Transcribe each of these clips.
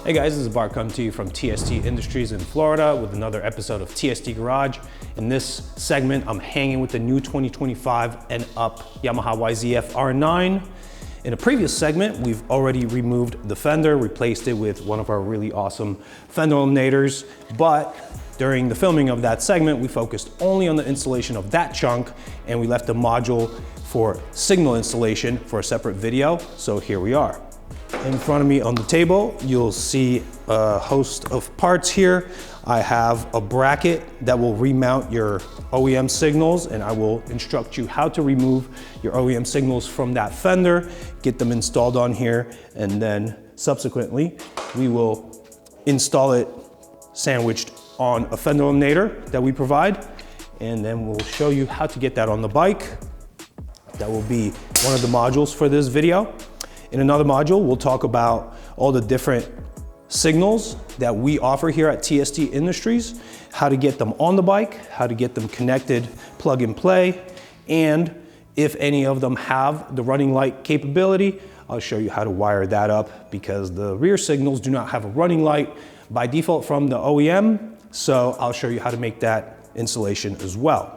Hey guys, this is Bart coming to you from TST Industries in Florida with another episode of TST Garage. In this segment, I'm hanging with the new 2025 and up Yamaha YZF-R9. In a previous segment, we've already removed the fender, replaced it with one of our really awesome Fender Eliminators, but during the filming of that segment, we focused only on the installation of that chunk, and we left the module for signal installation for a separate video, so here we are. In front of me on the table, you'll see a host of parts here. I have a bracket that will remount your OEM signals, and I will instruct you how to remove your OEM signals from that fender, get them installed on here, and then subsequently, we will install it sandwiched on a fender eliminator that we provide, and then we'll show you how to get that on the bike. That will be one of the modules for this video. In another module, we'll talk about all the different signals that we offer here at TST Industries, how to get them on the bike, how to get them connected, plug and play, and if any of them have the running light capability, I'll show you how to wire that up because the rear signals do not have a running light by default from the OEM, so I'll show you how to make that installation as well.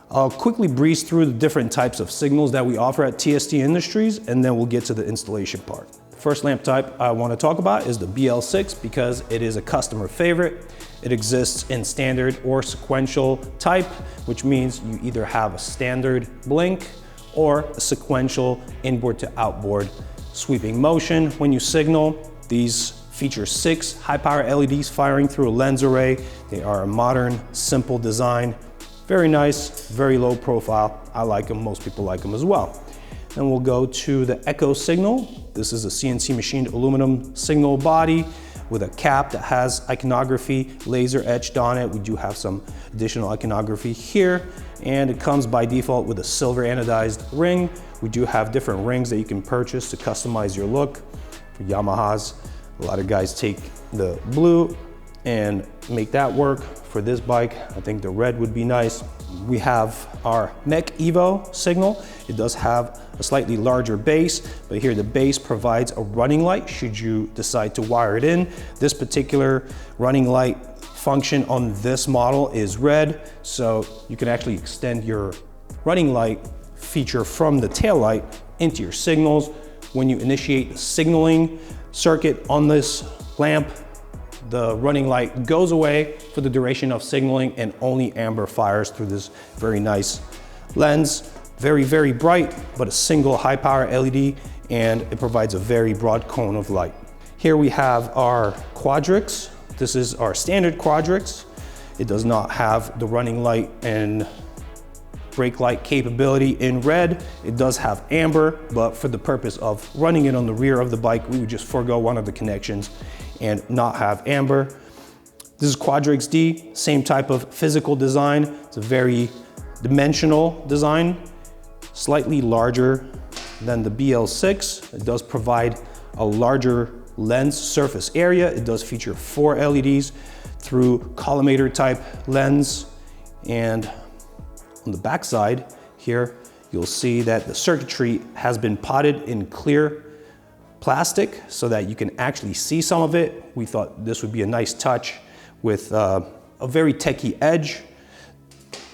I'll quickly breeze through the different types of signals that we offer at TST Industries, and then we'll get to the installation part. The first lamp type I want to talk about is the BL6 because it is a customer favorite. It exists in standard or sequential type, which means you either have a standard blink or a sequential inboard to outboard sweeping motion. When you signal, these feature 6 high power LEDs firing through a lens array. They are a modern, simple design. Very nice, very low profile. I like them, most people like them as well. Then we'll go to the Echo signal. This is a CNC machined aluminum signal body with a cap that has iconography laser etched on it. We do have some additional iconography here, and it comes by default with a silver anodized ring. We do have different rings that you can purchase to customize your look. For Yamahas, a lot of guys take the blue and make that work. For this bike, I think the red would be nice. We have our Mech Evo signal. It does have a slightly larger base, but here the base provides a running light should you decide to wire it in. This particular running light function on this model is red, so you can actually extend your running light feature from the tail light into your signals. When you initiate the signaling circuit on this lamp, the running light goes away for the duration of signaling and only amber fires through this very nice lens. Very, very bright, but a single high power LED, and it provides a very broad cone of light. Here we have our Quadrix. This is our standard Quadrix. It does not have the running light and brake light capability in red. It does have amber, but for the purpose of running it on the rear of the bike, we would just forego one of the connections and not have amber. This is Quadrix D, same type of physical design. It's a very dimensional design, slightly larger than the BL6. It does provide a larger lens surface area. It does feature 4 LEDs through collimator type lens, and on the back side here, you'll see that the circuitry has been potted in clear plastic so that you can actually see some of it. We thought this would be a nice touch with a very techie edge.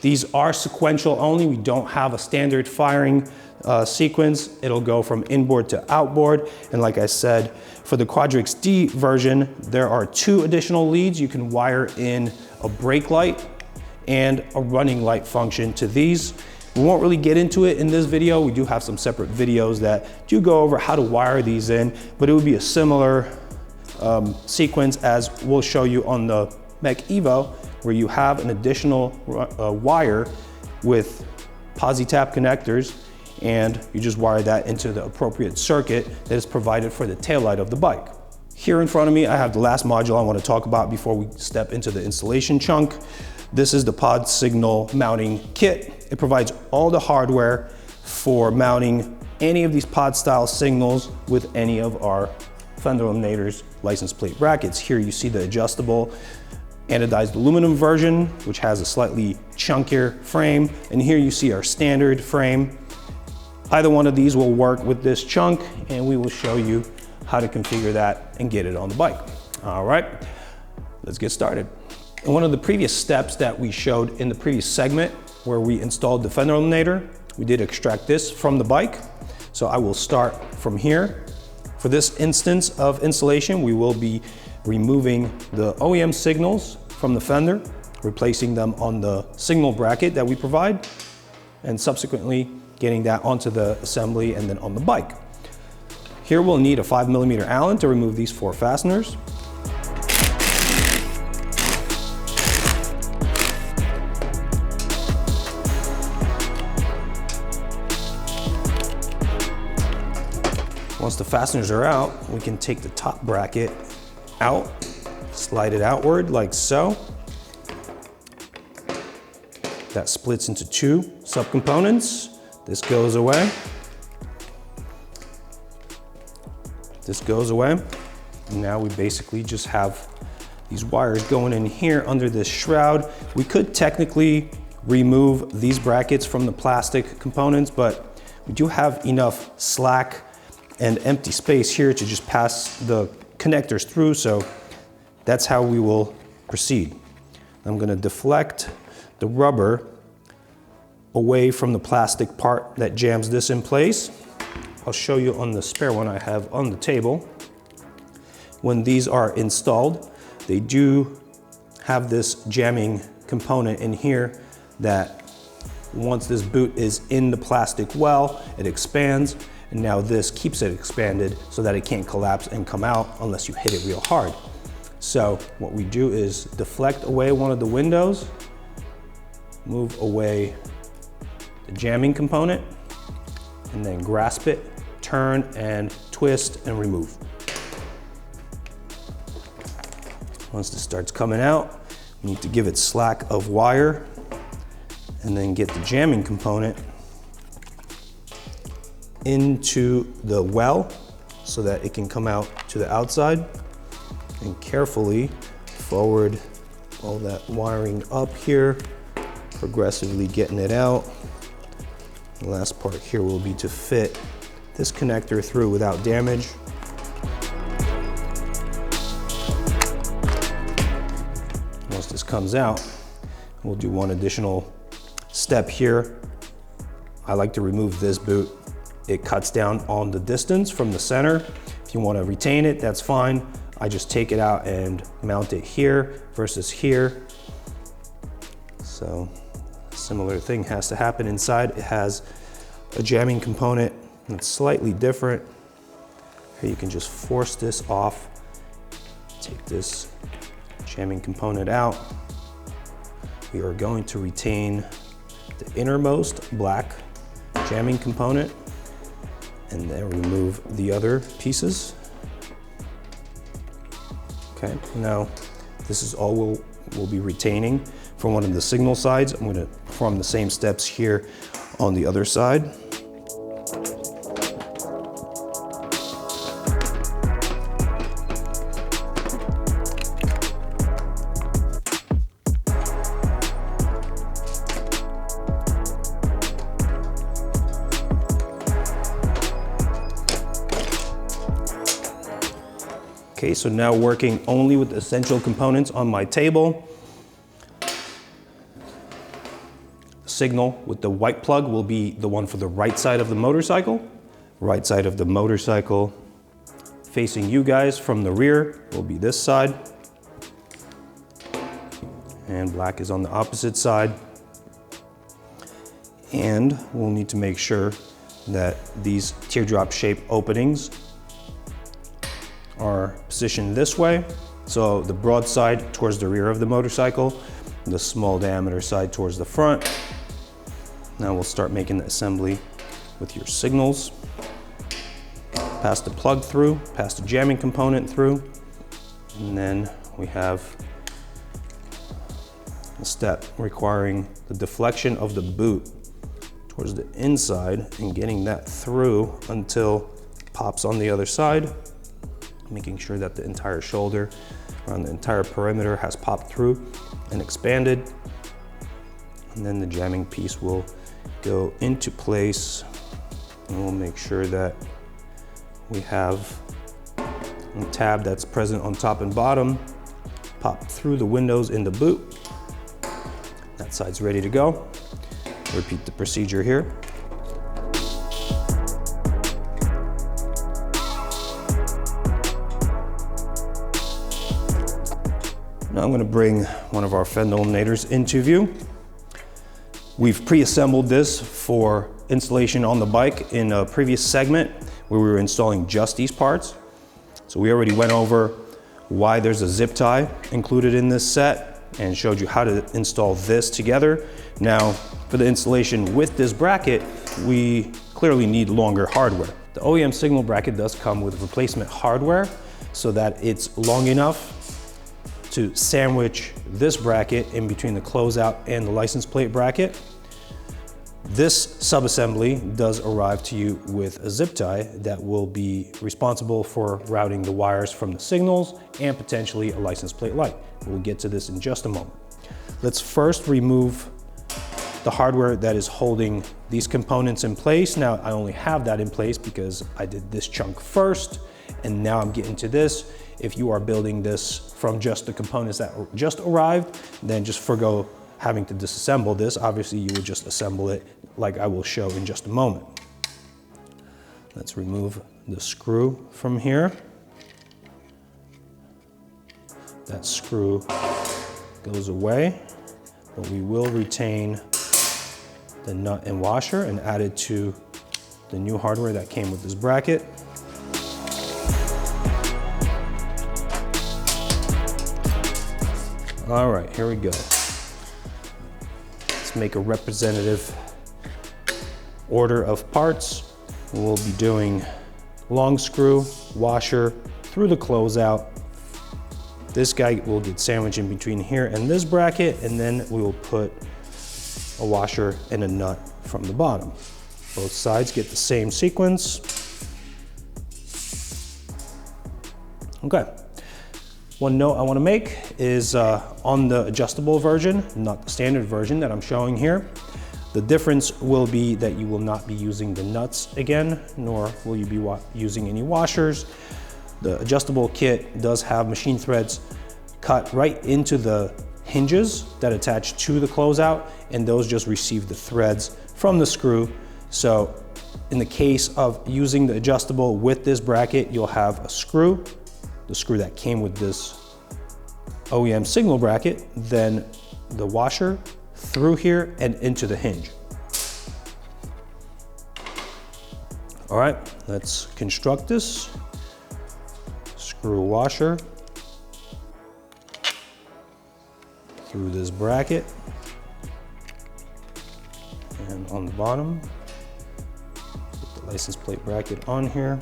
These are sequential only. We don't have a standard firing sequence. It'll go from inboard to outboard. And like I said, for the Quadrix D version, there are 2 additional leads. You can wire in a brake light and a running light function to these. We won't really get into it in this video. We do have some separate videos that do go over how to wire these in, but it would be a similar sequence as we'll show you on the Mech Evo, where you have an additional wire with posi-tap connectors, and you just wire that into the appropriate circuit that is provided for the taillight of the bike. Here in front of me, I have the last module I want to talk about before we step into the installation chunk. This is the pod signal mounting kit. It provides all the hardware for mounting any of these pod style signals with any of our Fender Eliminators license plate brackets. Here you see the adjustable anodized aluminum version, which has a slightly chunkier frame. And here you see our standard frame. Either one of these will work with this chunk, and we will show you how to configure that and get it on the bike. All right, let's get started. In one of the previous steps that we showed in the previous segment where we installed the Fender Eliminator, we did extract this from the bike. So I will start from here. For this instance of installation, we will be removing the OEM signals from the Fender, replacing them on the signal bracket that we provide, and subsequently getting that onto the assembly and then on the bike. Here we'll need a 5mm Allen to remove these 4 fasteners. Once the fasteners are out, we can take the top bracket out, slide it outward like so. That splits into 2 subcomponents. This goes away. This goes away. Now we basically just have these wires going in here under this shroud. We could technically remove these brackets from the plastic components, but we do have enough slack and empty space here to just pass the connectors through, so that's how we will proceed. I'm gonna deflect the rubber away from the plastic part that jams this in place. I'll show you on the spare one I have on the table. When these are installed, they do have this jamming component in here that once this boot is in the plastic well, it expands. And now this keeps it expanded so that it can't collapse and come out unless you hit it real hard. So what we do is deflect away one of the windows, move away the jamming component, and then grasp it, turn and twist and remove. Once this starts coming out, we need to give it slack of wire and then get the jamming component into the well so that it can come out to the outside, and carefully forward all that wiring up here, progressively getting it out. The last part here will be to fit this connector through without damage. Once this comes out, we'll do one additional step here. I like to remove this boot. It cuts down on the distance from the center. If you want to retain it, that's fine. I just take it out and mount it here versus here. So a similar thing has to happen inside. It has a jamming component that's slightly different. Here you can just force this off. Take this jamming component out. We are going to retain the innermost black jamming component and then remove the other pieces. Okay, now this is all we'll be retaining from one of the signal sides. I'm gonna perform the same steps here on the other side. Okay, so now working only with the essential components on my table. The signal with the white plug will be the one for the right side of the motorcycle. Right side of the motorcycle facing you guys from the rear will be this side. And black is on the opposite side. And we'll need to make sure that these teardrop shaped openings are positioned this way. So the broad side towards the rear of the motorcycle, the small diameter side towards the front. Now we'll start making the assembly with your signals. Pass the plug through, pass the jamming component through, and then we have a step requiring the deflection of the boot towards the inside and getting that through until it pops on the other side, making sure that the entire shoulder around the entire perimeter has popped through and expanded. And then the jamming piece will go into place, and we'll make sure that we have and tab that's present on top and bottom, pop through the windows in the boot. That side's ready to go. Repeat the procedure here. Now I'm going to bring one of our Fender Eliminators into view. We've pre-assembled this for installation on the bike in a previous segment where we were installing just these parts. So we already went over why there's a zip tie included in this set and showed you how to install this together. Now for the installation with this bracket, we clearly need longer hardware. The OEM signal bracket does come with replacement hardware so that it's long enough to sandwich this bracket in between the closeout and the license plate bracket. This subassembly does arrive to you with a zip tie that will be responsible for routing the wires from the signals and potentially a license plate light. We'll get to this in just a moment. Let's first remove the hardware that is holding these components in place. Now I only have that in place because I did this chunk first, and now I'm getting to this. If you are building this from just the components that just arrived, then just forgo having to disassemble this. Obviously, you would just assemble it like I will show in just a moment. Let's remove the screw from here. That screw goes away, but we will retain the nut and washer and add it to the new hardware that came with this bracket. All right, here we go. Let's make a representative order of parts. We'll be doing long screw, washer, through the closeout. This guy will get sandwiched in between here and this bracket, and then we will put a washer and a nut from the bottom. Both sides get the same sequence. Okay. One note I want to make is on the adjustable version, not the standard version that I'm showing here, the difference will be that you will not be using the nuts again, nor will you be using any washers. The adjustable kit does have machine threads cut right into the hinges that attach to the closeout, and those just receive the threads from the screw. So in the case of using the adjustable with this bracket, you'll have a screw, the screw that came with this OEM signal bracket, then the washer through here and into the hinge. All right, let's construct this. Screw washer through this bracket and on the bottom. Put the license plate bracket on here,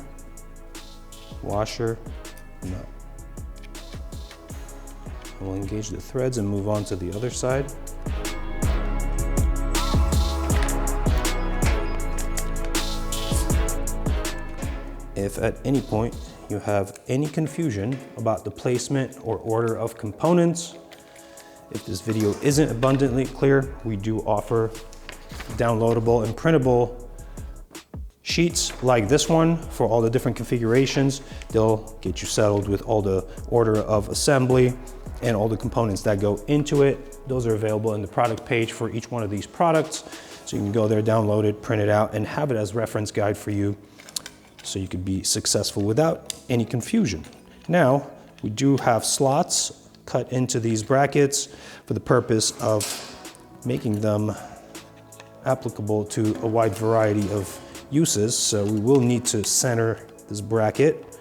washer, nut. We'll engage the threads and move on to the other side. If at any point you have any confusion about the placement or order of components, if this video isn't abundantly clear, we do offer downloadable and printable sheets like this one for all the different configurations. They'll get you settled with all the order of assembly and all the components that go into it. Those are available in the product page for each one of these products. So you can go there, download it, print it out, and have it as reference guide for you so you could be successful without any confusion. Now, we do have slots cut into these brackets for the purpose of making them applicable to a wide variety of uses. So we will need to center this bracket.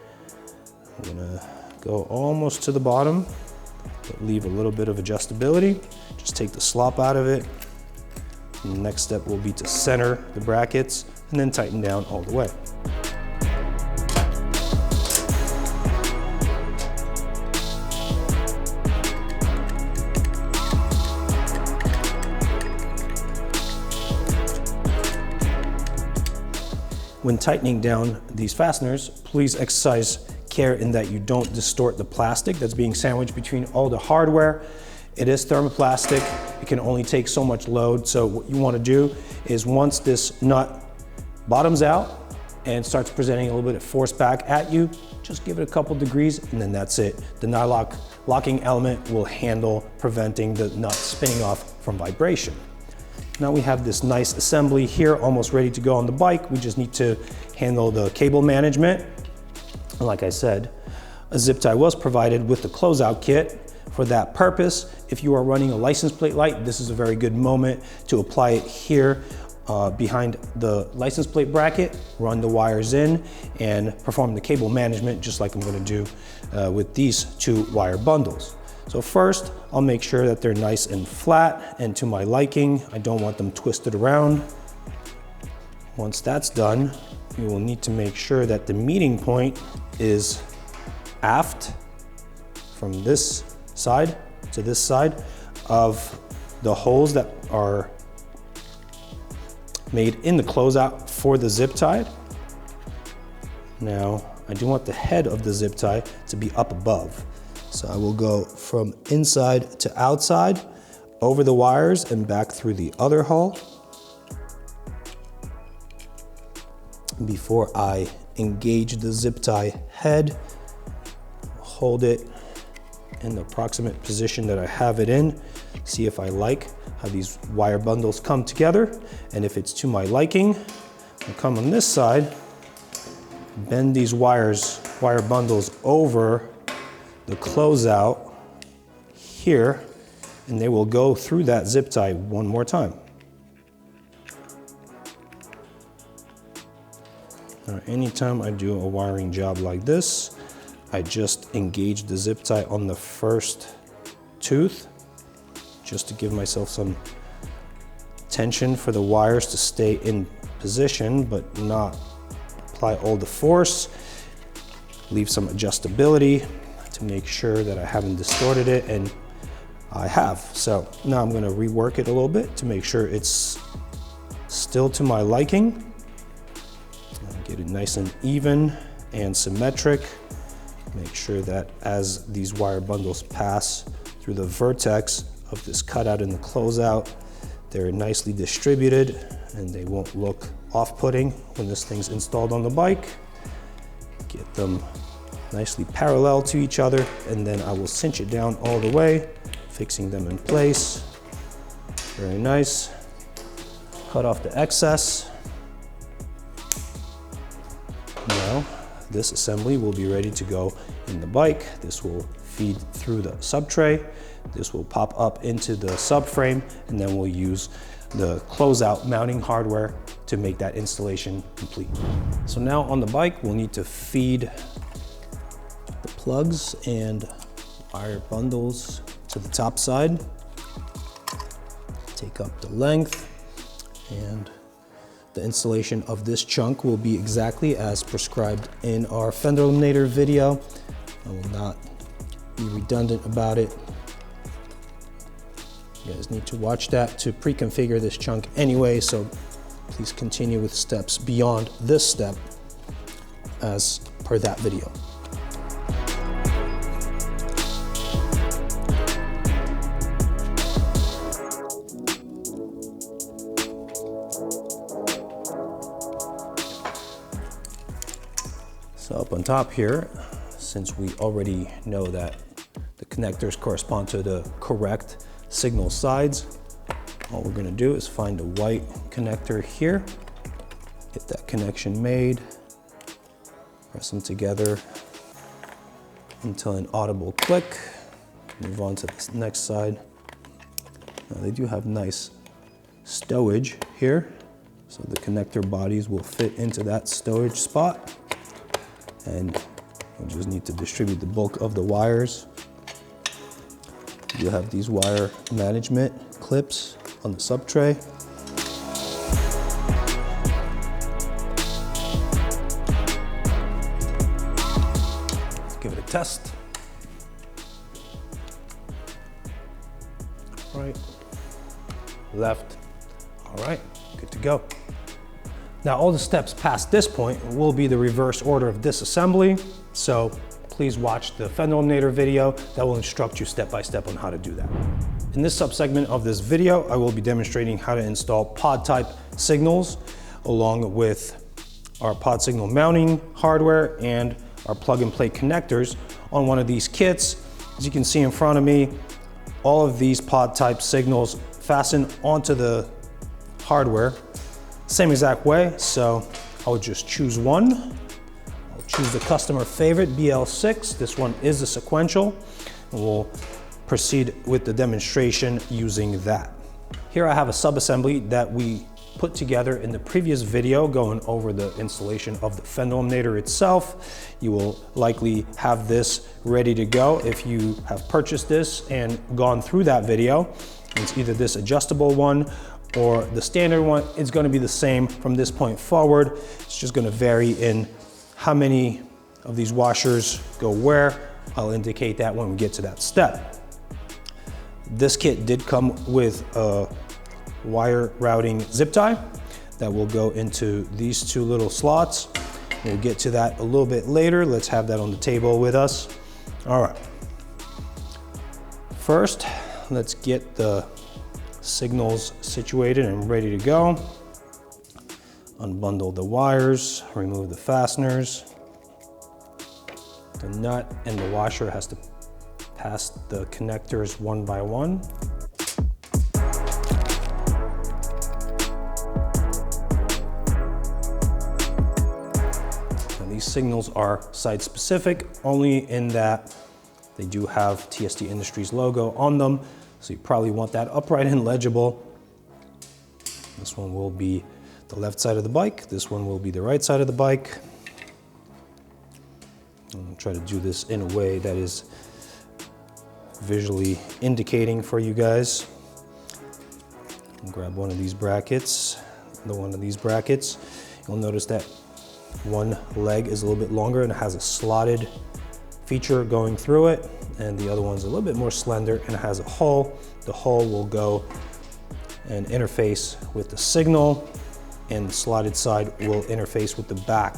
I'm gonna go almost to the bottom, but leave a little bit of adjustability. Just take the slop out of it. And the next step will be to center the brackets and then tighten down all the way. When tightening down these fasteners, please exercise care in that you don't distort the plastic that's being sandwiched between all the hardware. It is thermoplastic. It can only take so much load. So what you want to do is once this nut bottoms out, and starts presenting a little bit of force back at you, just give it a couple degrees and then that's it. The nylock locking element will handle preventing the nut spinning off from vibration. Now we have this nice assembly here, almost ready to go on the bike. We just need to handle the cable management. And like I said, a zip tie was provided with the closeout kit for that purpose. If you are running a license plate light, this is a very good moment to apply it here behind the license plate bracket, run the wires in, and perform the cable management just like I'm going to do with these two wire bundles. So first, I'll make sure that they're nice and flat and to my liking. I don't want them twisted around. Once that's done, you will need to make sure that the meeting point is aft from this side to this side of the holes that are made in the closeout for the zip tie. Now, I do want the head of the zip tie to be up above. So I will go from inside to outside, over the wires and back through the other hole before I engage the zip tie head. Hold it in the approximate position that I have it in. See if I like how these wire bundles come together. And if it's to my liking, I'll come on this side, bend these wire bundles over the closeout here, and they will go through that zip tie one more time. Now, anytime I do a wiring job like this, I just engage the zip tie on the first tooth, just to give myself some tension for the wires to stay in position, but not apply all the force. Leave some adjustability to make sure that I haven't distorted it, and I have. So now I'm going to rework it a little bit to make sure it's still to my liking. Get it nice and even and symmetric. Make sure that as these wire bundles pass through the vertex of this cutout in the closeout, they're nicely distributed and they won't look off-putting when this thing's installed on the bike. Get them nicely parallel to each other, and then I will cinch it down all the way, fixing them in place. Very nice. Cut off the excess. Now, this assembly will be ready to go in the bike. This will feed through the sub tray. This will pop up into the subframe, and then we'll use the closeout mounting hardware to make that installation complete. So now on the bike, we'll need to feed the plugs and wire bundles to the top side. Take up the length, and the installation of this chunk will be exactly as prescribed in our Fender Eliminator video. I will not be redundant about it. You guys need to watch that to pre-configure this chunk anyway, so please continue with steps beyond this step as per that video. So up on top here, since we already know that the connectors correspond to the correct signal sides, all we're going to do is find a white connector here, get that connection made, press them together until an audible click, move on to the next side. Now they do have nice stowage here, so the connector bodies will fit into that stowage spot, and we'll just need to distribute the bulk of the wires. You have these wire management clips on the sub tray. Let's give it a test. Right, left, all right, good to go. Now all the steps past this point will be the reverse order of this assembly, so please watch the Fender Eliminator video that will instruct you step by step on how to do that. In this subsegment of this video, I will be demonstrating how to install pod type signals along with our pod signal mounting hardware and our plug and play connectors on one of these kits. As you can see in front of me, all of these pod type signals fasten onto the hardware same exact way. So I would just choose one. I'll choose the customer favorite BL6. This one is a sequential, and we'll proceed with the demonstration using that. Here I have a sub-assembly that we put together in the previous video going over the installation of the Fender Eliminator itself. You will likely have this ready to go if you have purchased this and gone through that video. It's either this adjustable one or the standard one. It's going to be the same from this point forward. It's just going to vary in how many of these washers go where. I'll indicate that when we get to that step. This kit did come with a wire routing zip tie that will go into these two little slots. We'll get to that a little bit later. Let's have that on the table with us. All right. First, let's get the signals situated and ready to go. Unbundle the wires, remove the fasteners. The nut and the washer has to pass the connectors one by one. Signals are site specific only in that they do have TST Industries logo on them. So you probably want that upright and legible. This one will be the left side of the bike. This one will be the right side of the bike. I'll try to do this in a way that is visually indicating for you guys. I'll grab one of these brackets, one of these brackets. You'll notice that one leg is a little bit longer and it has a slotted feature going through it, and the other one's a little bit more slender and it has a hole. The hole will go and interface with the signal, and the slotted side will interface with the back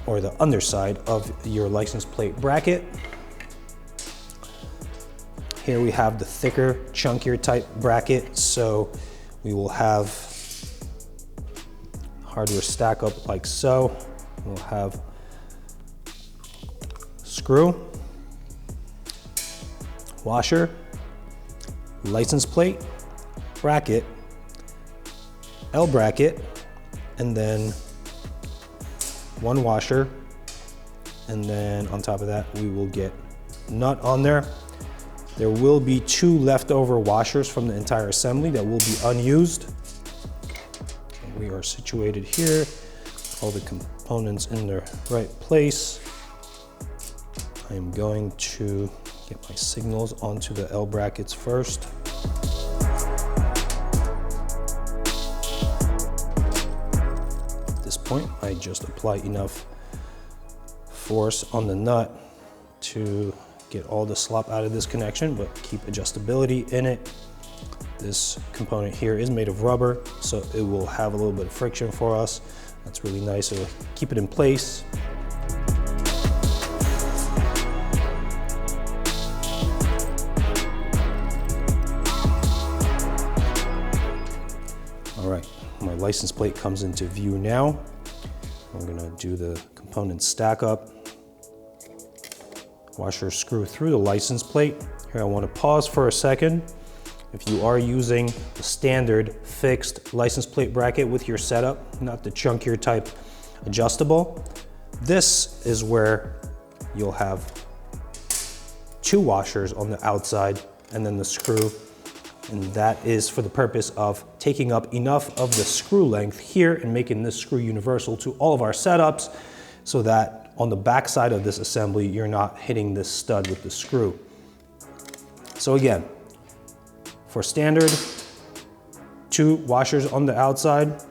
or the underside of your license plate bracket. Here we have the thicker, chunkier type bracket, so we will have hardware stack up like so. We'll have screw, washer, license plate, bracket, L bracket, and then one washer. And then on top of that, we will get nut on there. There will be two leftover washers from the entire assembly that will be unused. We are situated here, all the components in their right place. I am going to get my signals onto the L brackets first. At this point, I just apply enough force on the nut to get all the slop out of this connection, but keep adjustability in it. This component here is made of rubber, so it will have a little bit of friction for us. That's really nice, so keep it in place. All right, my license plate comes into view now. I'm gonna do the component stack up. Washer screw through the license plate. Here I wanna pause for a second. If you are using the standard fixed license plate bracket with your setup, not the chunkier type adjustable, this is where you'll have two washers on the outside and then the screw. And that is for the purpose of taking up enough of the screw length here and making this screw universal to all of our setups, so that on the back side of this assembly, you're not hitting this stud with the screw. So again, for standard, two washers on the outside.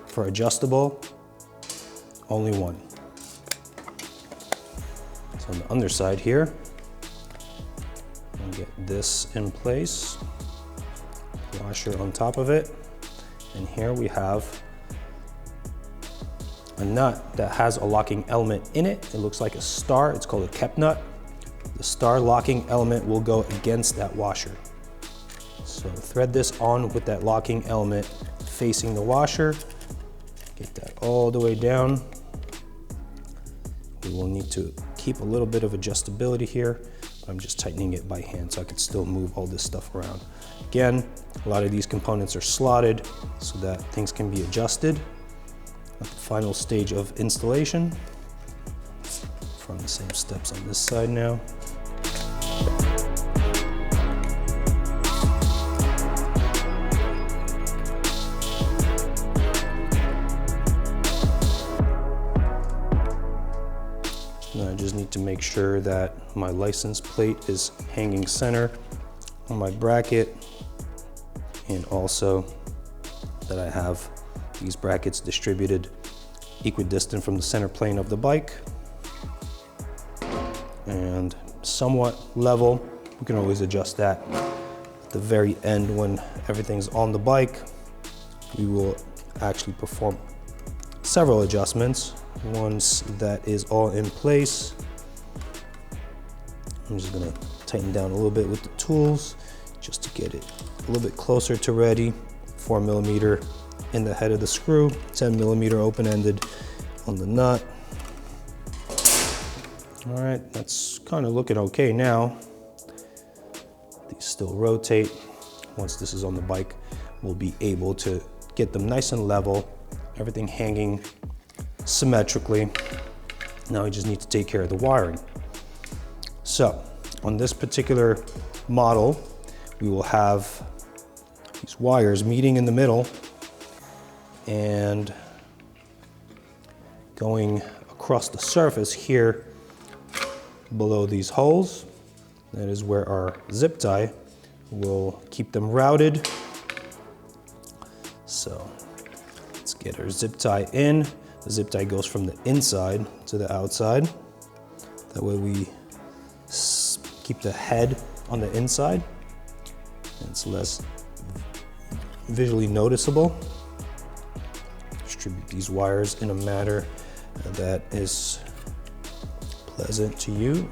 For adjustable, only one. So on the underside here, I'll get this in place. Washer on top of it. And here we have a nut that has a locking element in it. It looks like a star. It's called a kep nut. The star locking element will go against that washer. So thread this on with that locking element facing the washer. Get that all the way down. We will need to keep a little bit of adjustability here. I'm just tightening it by hand so I can still move all this stuff around. Again, a lot of these components are slotted so that things can be adjusted. At the final stage of installation, from the same steps on this side now. Now I just need to make sure that my license plate is hanging center on my bracket, and also that I have these brackets distributed equidistant from the center plane of the bike and somewhat level. We can always adjust that at the very end when everything's on the bike. We will actually perform several adjustments. Once that is all in place, I'm just gonna tighten down a little bit with the tools just to get it a little bit closer to ready. 4mm in the head of the screw, 10mm open-ended on the nut. All right, that's kind of looking okay now. These still rotate. Once this is on the bike, we'll be able to get them nice and level, everything hanging symmetrically. Now we just need to take care of the wiring. So on this particular model, we will have these wires meeting in the middle and going across the surface here below these holes. That is where our zip tie will keep them routed. So let's get our zip tie in. The zip tie goes from the inside to the outside. That way we keep the head on the inside. It's less visually noticeable. Distribute these wires in a manner that is pleasant to you.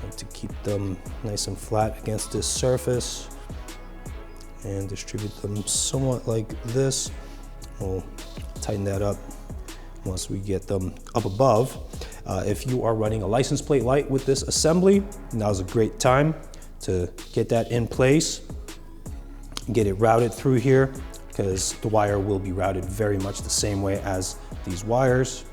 Like to keep them nice and flat against this surface and distribute them somewhat like this. We'll tighten that up once we get them up above. If you are running a license plate light with this assembly, now's a great time to get that in place, get it routed through here, because the wire will be routed very much the same way as these wires.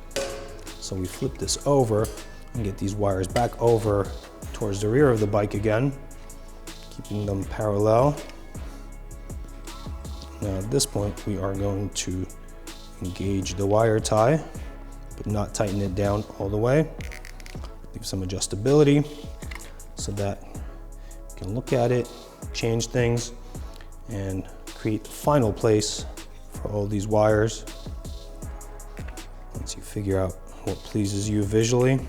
So we flip this over and get these wires back over towards the rear of the bike again, keeping them parallel. Now at this point, we are going to engage the wire tie, but not tighten it down all the way. Leave some adjustability so that you can look at it, change things, and create the final place for all these wires. Once you figure out what pleases you visually, you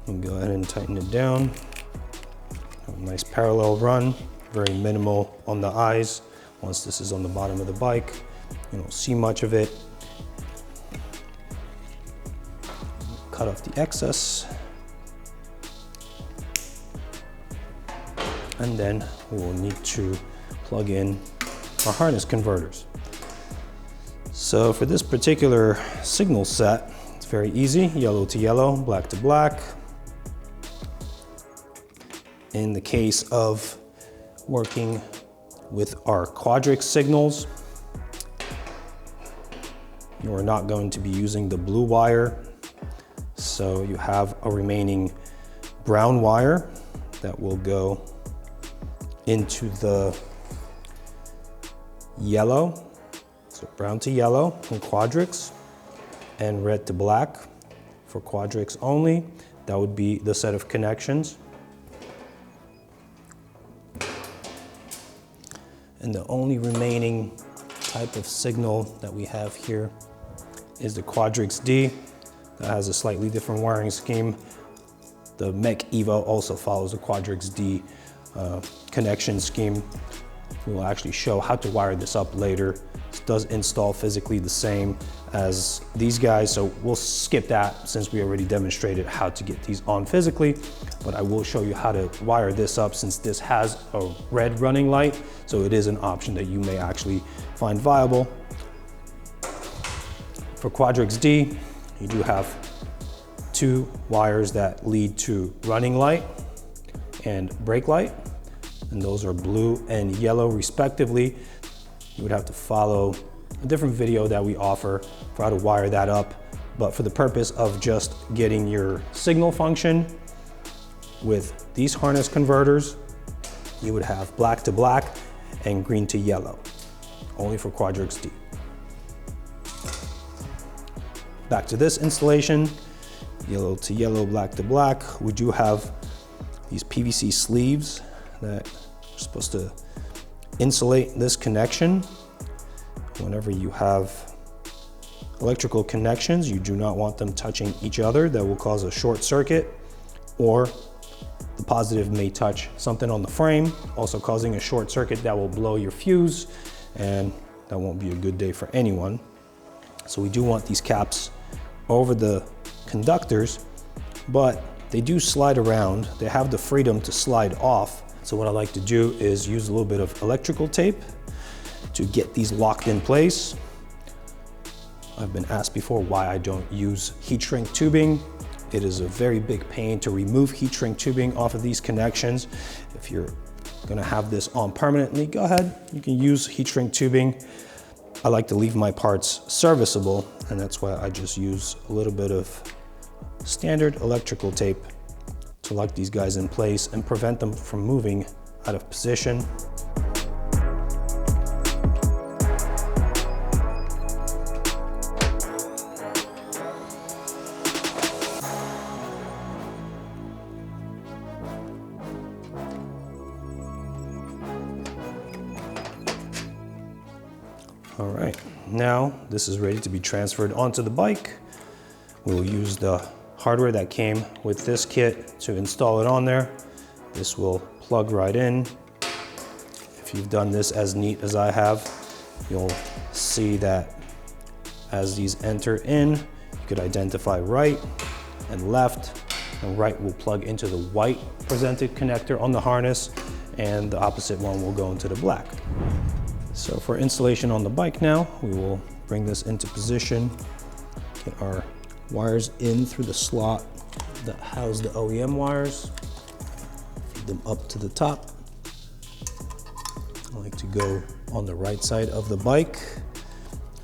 can go ahead and tighten it down. Have a nice parallel run, very minimal on the eyes. Once this is on the bottom of the bike, you don't see much of it. Cut off the excess. And then we will need to plug in our harness converters. So for this particular signal set, it's very easy, yellow to yellow, black to black. In the case of working with our quadrix signals, you are not going to be using the blue wire. So you have a remaining brown wire that will go into the yellow. So brown to yellow from quadrix and red to black for quadrix only. That would be the set of connections. And the only remaining type of signal that we have here is the Quadrix D. That has a slightly different wiring scheme. The Mech Evo also follows the Quadrix D connection scheme. We will actually show how to wire this up later. This does install physically the same as these guys, so we'll skip that since we already demonstrated how to get these on physically. But I will show you how to wire this up since this has a red running light, so it is an option that you may actually find viable. For Quadrix D, you do have 2 wires that lead to running light and brake light, and those are blue and yellow respectively. You would have to follow a different video that we offer for how to wire that up, but for the purpose of just getting your signal function with these harness converters, you would have black to black and green to yellow, only for Quadrix D. Back to this installation, yellow to yellow, black to black. We do have these PVC sleeves that are supposed to insulate this connection. Whenever you have electrical connections, you do not want them touching each other. That will cause a short circuit, or the positive may touch something on the frame, also causing a short circuit that will blow your fuse, and that won't be a good day for anyone. So we do want these caps over the conductors, but they do slide around. They have the freedom to slide off. So what I like to do is use a little bit of electrical tape to get these locked in place. I've been asked before why I don't use heat shrink tubing. It is a very big pain to remove heat shrink tubing off of these connections. If you're gonna have this on permanently, go ahead, you can use heat shrink tubing. I like to leave my parts serviceable, and that's why I just use a little bit of standard electrical tape to lock these guys in place and prevent them from moving out of position. All right, now this is ready to be transferred onto the bike. We'll use the hardware that came with this kit to install it on there. This will plug right in. If you've done this as neat as I have, you'll see that as these enter in, you could identify right and left, and right will plug into the white presented connector on the harness, and the opposite one will go into the black. So for installation on the bike now, we will bring this into position, get our wires in through the slot that house the OEM wires, feed them up to the top. I like to go on the right side of the bike,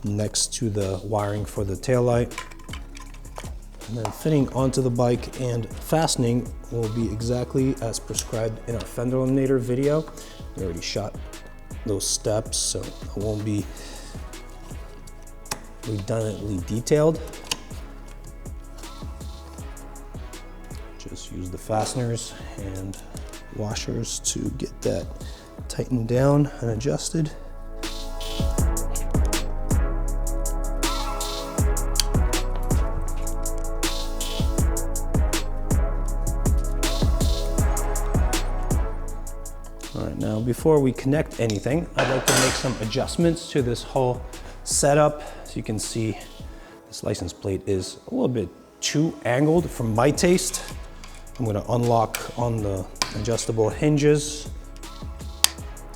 next to the wiring for the taillight. And then fitting onto the bike and fastening will be exactly as prescribed in our Fender Eliminator video. We already shot those steps, so it won't be redundantly detailed. Just use the fasteners and washers to get that tightened down and adjusted. All right, now before we connect anything, I'd like to make some adjustments to this whole setup. As you can see, this license plate is a little bit too angled for my taste. I'm gonna unlock on the adjustable hinges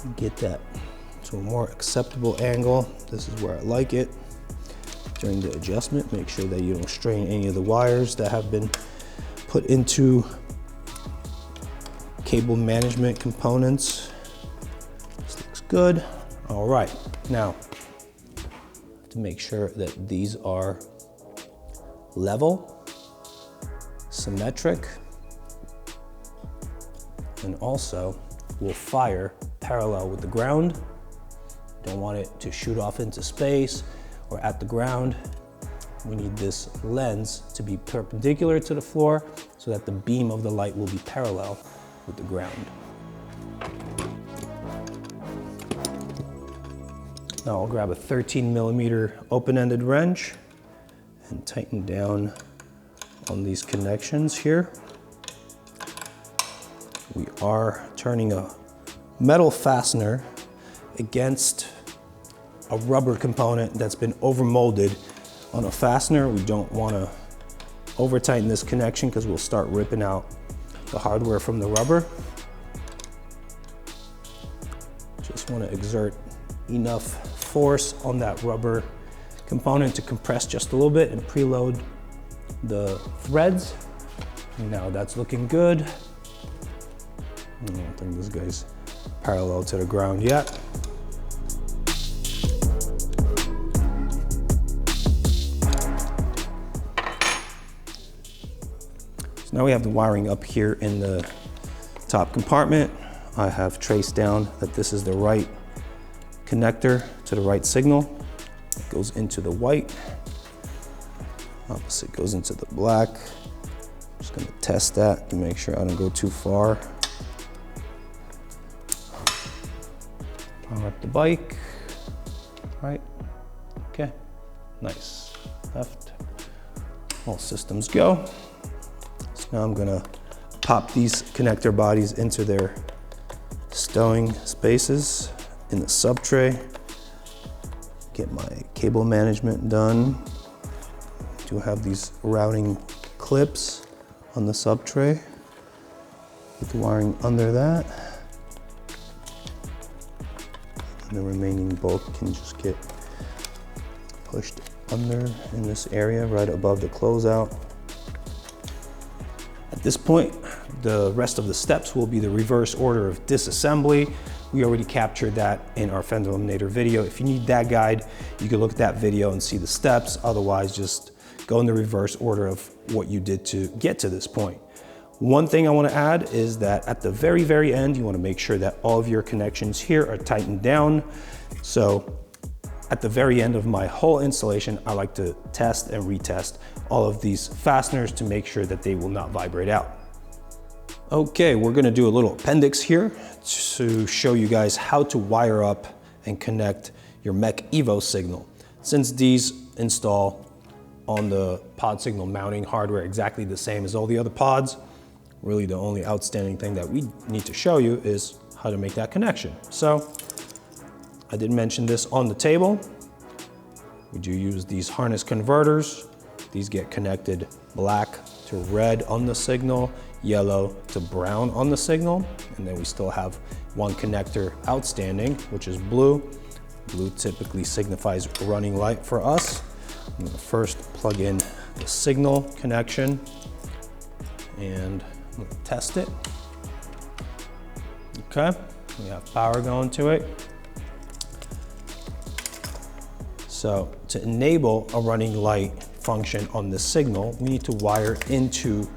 and get that to a more acceptable angle. This is where I like it. During the adjustment, make sure that you don't strain any of the wires that have been put into cable management components. This looks good. All right, now to make sure that these are level, symmetric, and also will fire parallel with the ground. Don't want it to shoot off into space or at the ground. We need this lens to be perpendicular to the floor so that the beam of the light will be parallel with the ground. Now I'll grab a 13mm open-ended wrench and tighten down on these connections here. We are turning a metal fastener against a rubber component that's been over-molded on a fastener. We don't want to over-tighten this connection because we'll start ripping out the hardware from the rubber. Just want to exert enough force on that rubber component to compress just a little bit and preload the threads. Now that's looking good. I don't think this guy's parallel to the ground yet. So now we have the wiring up here in the top compartment. I have traced down that this is the right connector to the right signal. It goes into the white. Opposite goes into the black. I'm just gonna test that to make sure I don't go too far. Power up the bike. Right. Okay. Nice. Left. All systems go. So now I'm gonna pop these connector bodies into their stowing spaces in the sub tray. Get my cable management done. I do have these routing clips on the sub tray. Put the wiring under that. And the remaining bulk can just get pushed under in this area right above the closeout. At this point, the rest of the steps will be the reverse order of disassembly. We already captured that in our Fender Eliminator video. If you need that guide, you can look at that video and see the steps. Otherwise, just go in the reverse order of what you did to get to this point. One thing I want to add is that at the very, very end, you want to make sure that all of your connections here are tightened down. So at the very end of my whole installation, I like to test and retest all of these fasteners to make sure that they will not vibrate out. Okay, we're gonna do a little appendix here to show you guys how to wire up and connect your Mech Evo signal. Since these install on the pod signal mounting hardware exactly the same as all the other pods, really the only outstanding thing that we need to show you is how to make that connection. So I did mention this on the table. We do use these harness converters. These get connected black to red on the signal, yellow to brown on the signal, and then we still have one connector outstanding, which is blue. Blue typically signifies running light for us. I'm gonna first plug in the signal connection and I'm gonna test it. Okay, we have power going to it. So to enable a running light function on this signal, we need to wire into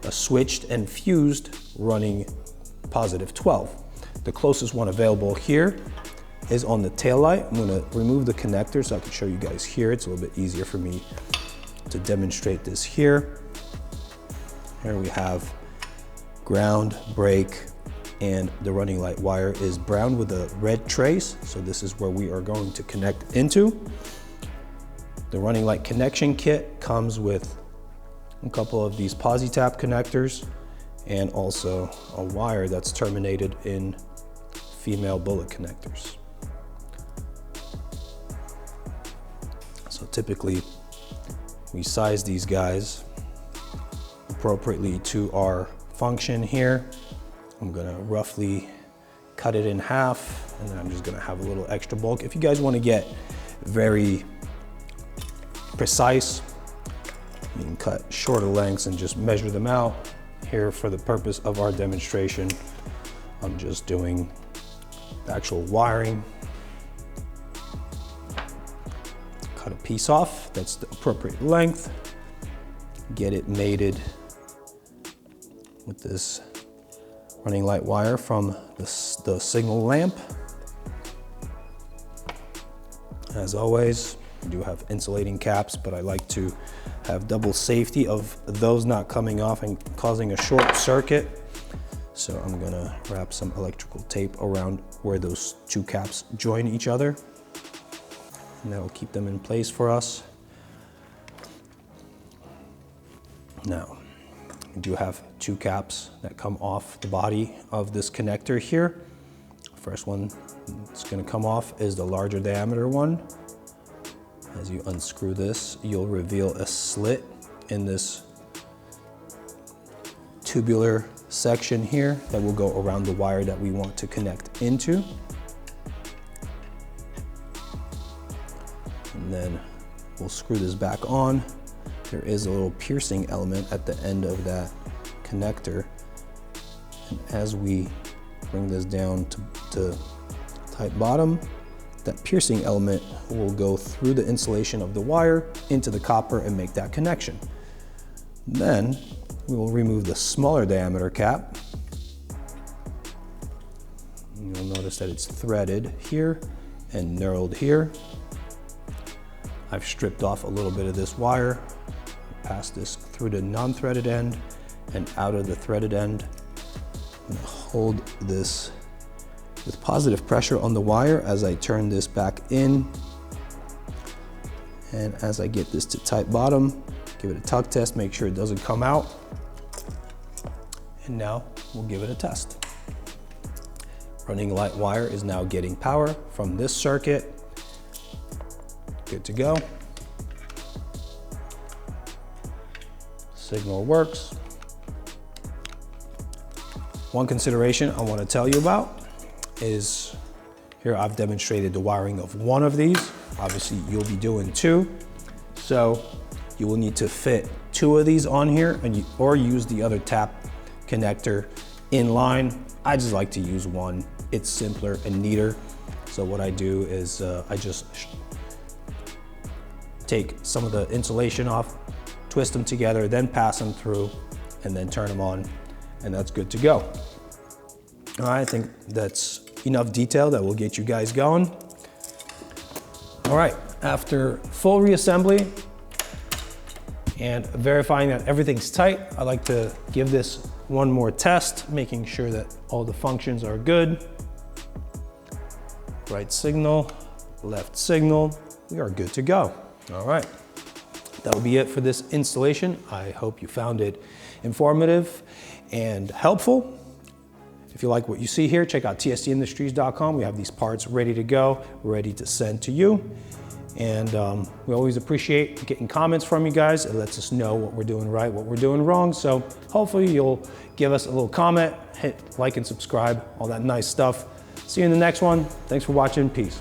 a switched and fused running positive 12. The closest one available here is on the tail light. I'm gonna remove the connector so I can show you guys here. It's a little bit easier for me to demonstrate this here. Here we have ground, brake, and the running light wire is brown with a red trace. So this is where we are going to connect into. The running light connection kit comes with a couple of these posi-tap connectors and also a wire that's terminated in female bullet connectors. So typically we size these guys appropriately to our function here. I'm gonna roughly cut it in half and then I'm just gonna have a little extra bulk. If you guys wanna get very precise, you can cut shorter lengths and just measure them out. Here for the purpose of our demonstration, I'm just doing the actual wiring. Cut a piece off, that's the appropriate length. Get it mated with this running light wire from the signal lamp. As always, we do have insulating caps, but I like to have double safety of those not coming off and causing a short circuit. So I'm gonna wrap some electrical tape around where those two caps join each other. And that will keep them in place for us. Now, we do have two caps that come off the body of this connector here. First one that's gonna come off is the larger diameter one. As you unscrew this, you'll reveal a slit in this tubular section here that will go around the wire that we want to connect into. And then we'll screw this back on. There is a little piercing element at the end of that connector. And as we bring this down to tight bottom, that piercing element will go through the insulation of the wire into the copper and make that connection. Then we will remove the smaller diameter cap. You'll notice that it's threaded here and knurled here. I've stripped off a little bit of this wire, pass this through the non-threaded end and out of the threaded end. I'm gonna hold this with positive pressure on the wire as I turn this back in. And as I get this to tight bottom, give it a tug test, make sure it doesn't come out. And now we'll give it a test. Running light wire is now getting power from this circuit. Good to go. Signal works. One consideration I want to tell you about is here I've demonstrated the wiring of one of these. Obviously you'll be doing two. So you will need to fit two of these on here or use the other tap connector in line. I just like to use one. It's simpler and neater. So what I do is I just take some of the insulation off, twist them together, then pass them through and then turn them on, and that's good to go. I think that's enough detail that will get you guys going. All right, after full reassembly and verifying that everything's tight, I like to give this one more test, making sure that all the functions are good. Right signal, left signal, we are good to go. All right, that'll be it for this installation. I hope you found it informative and helpful. If you like what you see here, check out tstindustries.com. We have these parts ready to go, ready to send to you. And we always appreciate getting comments from you guys. It lets us know what we're doing right, what we're doing wrong. So hopefully you'll give us a little comment, hit like and subscribe, all that nice stuff. See you in the next one. Thanks for watching. Peace.